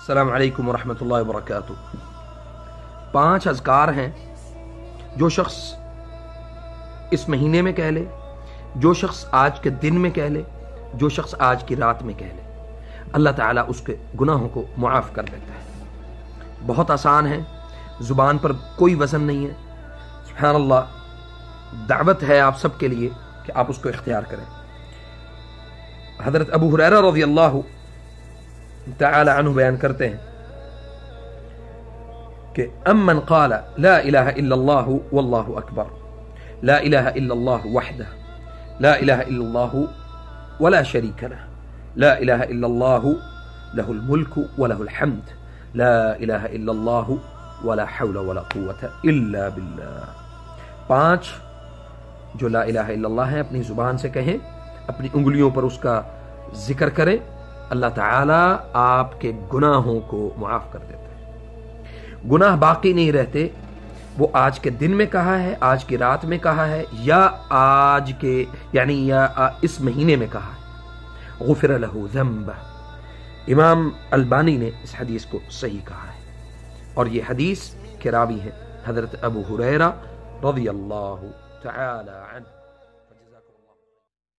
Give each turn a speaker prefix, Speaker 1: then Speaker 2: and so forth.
Speaker 1: अस्सलाम वालेकुम वरहमतुल्लाहि वबरकातुह। 5 अज़कार हैं जो शख्स इस महीने में कह ले, जो शख्स आज के दिन में कह ले, जो शख्स आज की रात में कह ले, अल्लाह ताला उसके गुनाहों को मुआफ़ कर देता है। बहुत आसान है, ज़ुबान पर कोई वज़न नहीं है। सुभान अल्लाह, दावत है आप सबके लिए कि आप उसको इख्तियार करें। हज़रत अबू हुरैरा रज़ियल्लाहु तआला अन्हु बयान करते हैं कि अम्मन क़ाला ला इलाहा इल्लल्लाहु वल्लाहु अकबर, ला इलाहा इल्लल्लाहु वहदहु, ला इलाहा इल्लल्लाहु वला शरीका लह, ला इलाहा इल्लल्लाहु लहुल मुल्कु व लहुल हम्द, ला इलाहा इल्लल्लाहु वला हौला वला कुव्वता इल्ला बिल्लाह। 5 जो ला इलाहा इल्लल्लाह है अपनी जुबान से कहें, अपनी उंगलियों पर उसका जिक्र करें, अल्लाह ताला आपके गुनाहों को मुआफ कर देता है। गुनाह बाकी नहीं रहते। वो आज के दिन में कहा है, आज की रात में कहा है, या आज के या इस महीने में कहा है। गुफिर लहू ज़ंबह। इमाम अलबानी ने इस हदीस को सही कहा है और ये हदीस के रावी हैं हज़रत अबू हुरैरा रज़ियल्लाहु तआला अन्हु।